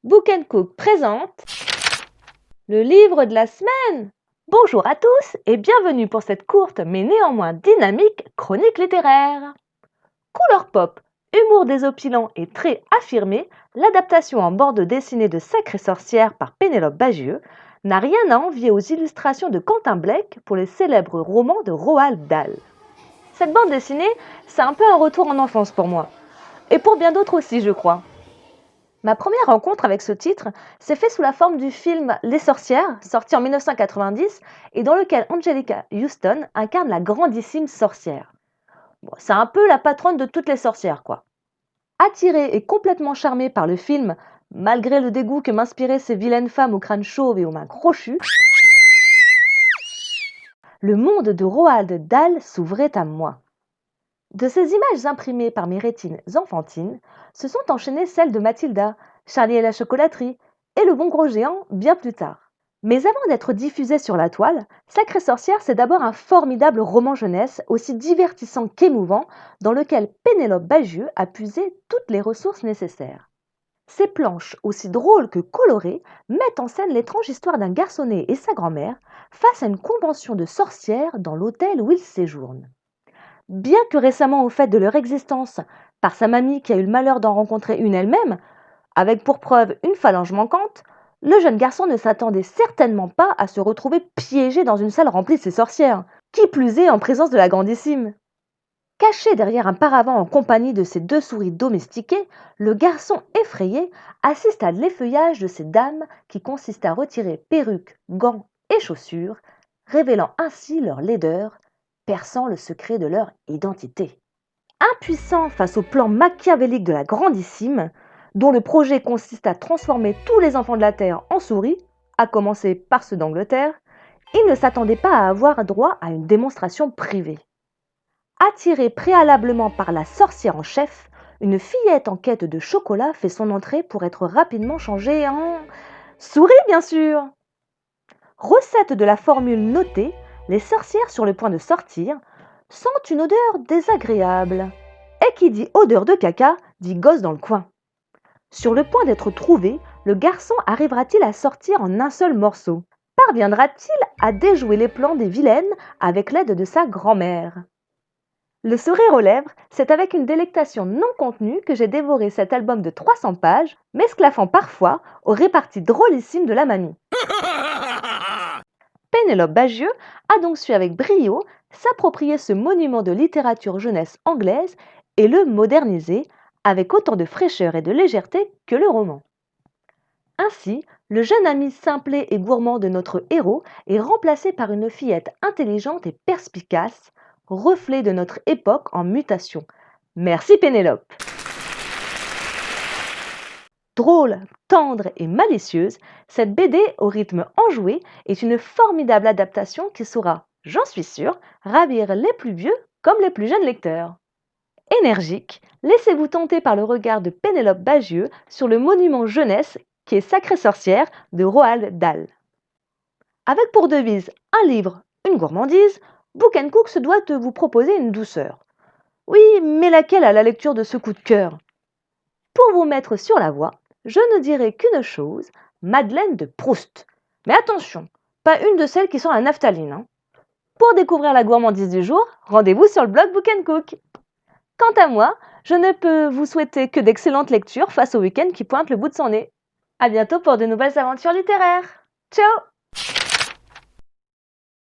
Book Cook présente le livre de la semaine. Bonjour à tous et bienvenue pour cette courte mais néanmoins dynamique chronique littéraire. Couleur pop, humour désopilant et traits affirmés, l'adaptation en bande dessinée de Sacrée sorcière par Pénélope Bagieux n'a rien à envier aux illustrations de Quentin Blake pour les célèbres romans de Roald Dahl. Cette bande dessinée, c'est un peu un retour en enfance pour moi. Et pour bien d'autres aussi, je crois. Ma première rencontre avec ce titre s'est faite sous la forme du film Les Sorcières, sorti en 1990 et dans lequel Anjelica Huston incarne la grandissime sorcière. Bon, c'est un peu la patronne de toutes les sorcières, quoi. Attirée et complètement charmée par le film, malgré le dégoût que m'inspiraient ces vilaines femmes au crâne chauve et aux mains crochues, le monde de Roald Dahl s'ouvrait à moi. De ces images imprimées par mes rétines enfantines, se sont enchaînées celles de Mathilda, Charlie et la chocolaterie, et Le bon gros géant bien plus tard. Mais avant d'être diffusé sur la toile, Sacrée sorcière, c'est d'abord un formidable roman jeunesse, aussi divertissant qu'émouvant, dans lequel Pénélope Bagieux a puisé toutes les ressources nécessaires. Ces planches, aussi drôles que colorées, mettent en scène l'étrange histoire d'un garçonnet et sa grand-mère face à une convention de sorcières dans l'hôtel où ils séjournent. Bien que récemment au fait de leur existence par sa mamie qui a eu le malheur d'en rencontrer une elle-même, avec pour preuve une phalange manquante, le jeune garçon ne s'attendait certainement pas à se retrouver piégé dans une salle remplie de ces sorcières, qui plus est en présence de la grandissime. Caché derrière un paravent en compagnie de ses deux souris domestiquées, le garçon effrayé assiste à l'effeuillage de ces dames qui consiste à retirer perruques, gants et chaussures, révélant ainsi leur laideur, perçant le secret de leur identité. Impuissant face au plan machiavélique de la grandissime, dont le projet consiste à transformer tous les enfants de la Terre en souris, à commencer par ceux d'Angleterre, il ne s'attendait pas à avoir droit à une démonstration privée. Attirée préalablement par la sorcière en chef, une fillette en quête de chocolat fait son entrée pour être rapidement changée en souris, bien sûr. Recette de la formule notée, les sorcières sur le point de sortir sentent une odeur désagréable. Et qui dit odeur de caca dit gosse dans le coin. Sur le point d'être trouvé, le garçon arrivera-t-il à sortir en un seul morceau? Parviendra-t-il à déjouer les plans des vilaines avec l'aide de sa grand-mère? Le sourire aux lèvres, c'est avec une délectation non contenue que j'ai dévoré cet album de 300 pages, m'esclaffant parfois aux réparties drôlissimes de la mamie. Pénélope Bagieux a donc su avec brio s'approprier ce monument de littérature jeunesse anglaise et le moderniser avec autant de fraîcheur et de légèreté que le roman. Ainsi, le jeune ami simplet et gourmand de notre héros est remplacé par une fillette intelligente et perspicace, reflet de notre époque en mutation. Merci Pénélope. Drôle, tendre et malicieuse, cette BD au rythme enjoué est une formidable adaptation qui saura, j'en suis sûre, ravir les plus vieux comme les plus jeunes lecteurs. Énergique, laissez-vous tenter par le regard de Pénélope Bagieux sur le monument jeunesse qui est Sacrée sorcière de Roald Dahl. Avec pour devise un livre, une gourmandise, Book Cook se doit de vous proposer une douceur. Oui, mais laquelle à la lecture de ce coup de cœur? Pour vous mettre sur la voie, je ne dirai qu'une chose, Madeleine de Proust. Mais attention, pas une de celles qui sont la naphtaline. Pour découvrir la gourmandise du jour, rendez-vous sur le blog Book Cook. Quant à moi, je ne peux vous souhaiter que d'excellentes lectures face au week-end qui pointe le bout de son nez. À bientôt pour de nouvelles aventures littéraires. Ciao!